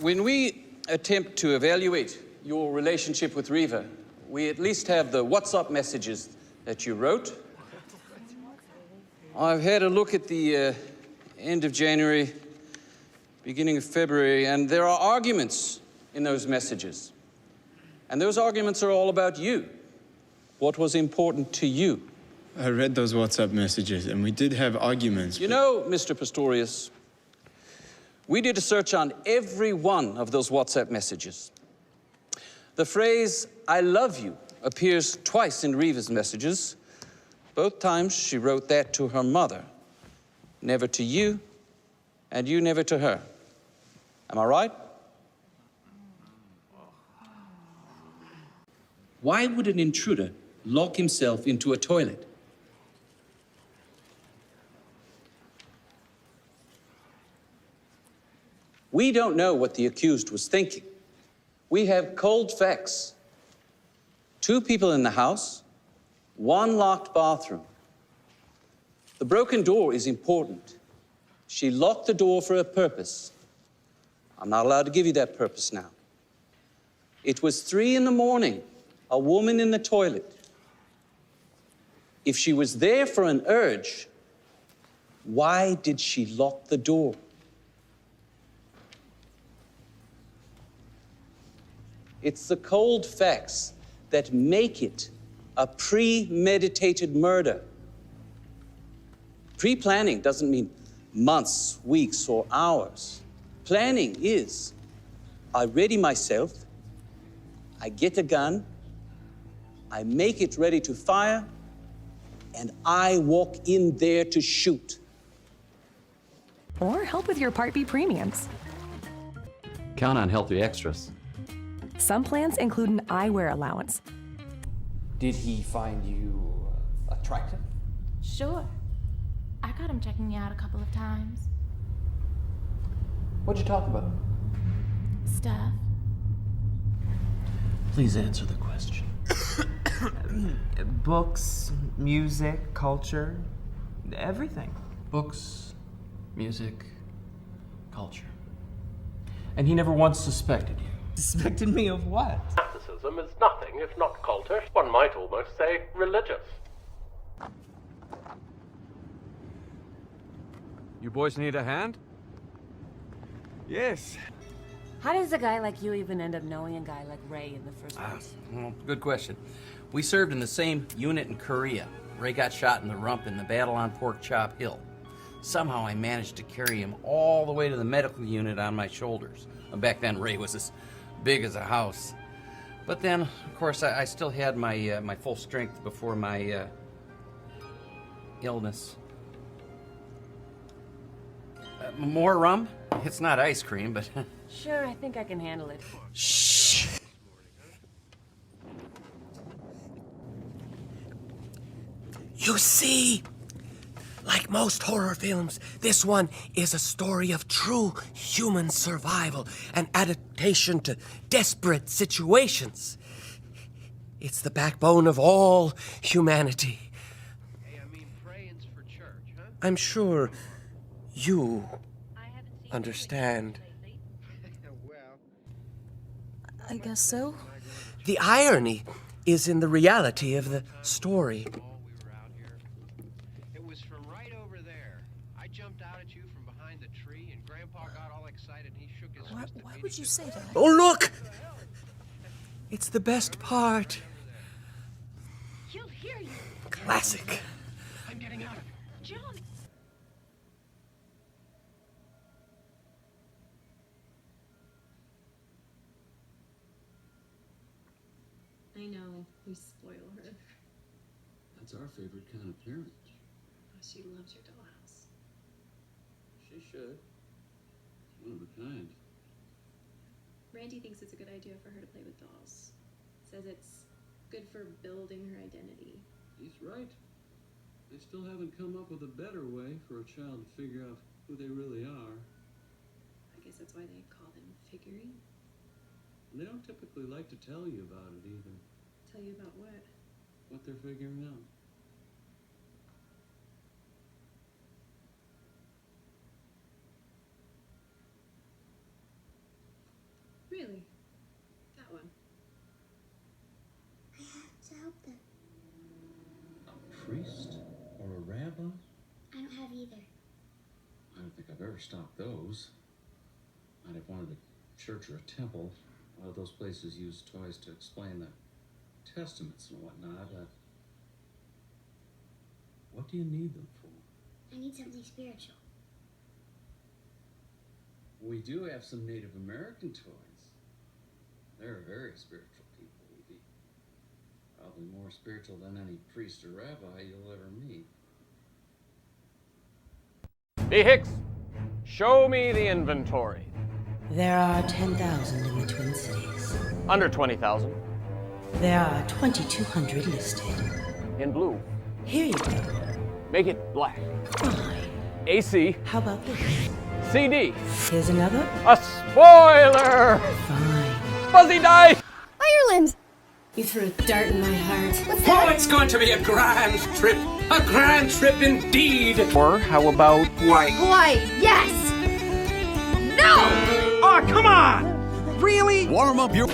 When we attempt to evaluate your relationship with Reva, we at least have the WhatsApp messages that you wrote. I've had a look at the end of January, beginning of February, and there are arguments in those messages. And those arguments are all about you. What was important to you? I read those WhatsApp messages, and we did have arguments. You know, Mr. Pistorius, we did a search on every one of those WhatsApp messages. The phrase, "I love you," appears twice in Reva's messages. Both times she wrote that to her mother. Never to you, and you never to her. Am I right? Why would an intruder lock himself into a toilet? We don't know what the accused was thinking. We have cold facts. 2 people in the house, 1 locked bathroom. The broken door is important. She locked the door for a purpose. I'm not allowed to give you that purpose now. It was 3 in the morning, a woman in the toilet. If she was there for an urge, why did she lock the door? It's the cold facts that make it a premeditated murder. Pre-planning doesn't mean months, weeks, or hours. Planning is, I ready myself, I get a gun, I make it ready to fire, and I walk in there to shoot. Or help with your Part B premiums. Count on Healthy Extras. Some plans include an eyewear allowance. Did he find you attractive? Sure. I got him checking me out a couple of times. What'd you talk about? Stuff. Please answer the question. Books, music, culture, everything. Books, music, culture. And he never once suspected you. Suspected me of what? Gnosticism is nothing if not cultish, one might almost say religious. You boys need a hand? Yes. How does a guy like you even end up knowing a guy like Ray in the first place? Well, good question. We served in the same unit in Korea. Ray got shot in the rump in the battle on Pork Chop Hill. Somehow I managed to carry him all the way to the medical unit on my shoulders. Back then, Ray was as big as a house. But then, of course, I still had my my full strength before my illness. More rum? It's not ice cream, but... Sure, I think I can handle it. Shh. You see, like most horror films, this one is a story of true human survival and adaptation to desperate situations. It's the backbone of all humanity. Hey, I mean, praying's for church, huh? I'm sure you understand. I guess so. The irony is in the reality of the story. It was from right over there. I jumped out at you from behind the tree, and Grandpa got all excited, and he shook his fist at me. Why would you say that? Oh, look! It's the best part. He'll hear you. Classic. I'm getting out of here. John. I know, we spoil her. That's our favorite kind of parent. Oh, she loves your dollhouse. She should. One of a kind. Randy thinks it's a good idea for her to play with dolls. Says it's good for building her identity. He's right. They still haven't come up with a better way for a child to figure out who they really are. I guess that's why they call them figurine. And they don't typically like to tell you about it either. Tell you about what? What they're figuring out. better stock those. Might have wanted a church or a temple. A lot of those places use toys to explain the testaments and whatnot. What do you need them for? I need something spiritual. We do have some Native American toys. They're very spiritual people, Evie. Probably more spiritual than any priest or rabbi you'll ever meet. B. Hicks, show me the inventory. There are 10,000 in the Twin Cities. Under 20,000. There are 2,200 listed. In blue. Here you go. Make it black. Fine. AC. How about this? CD. Here's another. A spoiler! Fine. Fuzzy dice! Ireland! You threw a dart in my heart. Oh, it's going to be a grand trip. A grand trip indeed. Or how about Why? Hawaii, yes! No! Oh, come on! Really? Warm up your...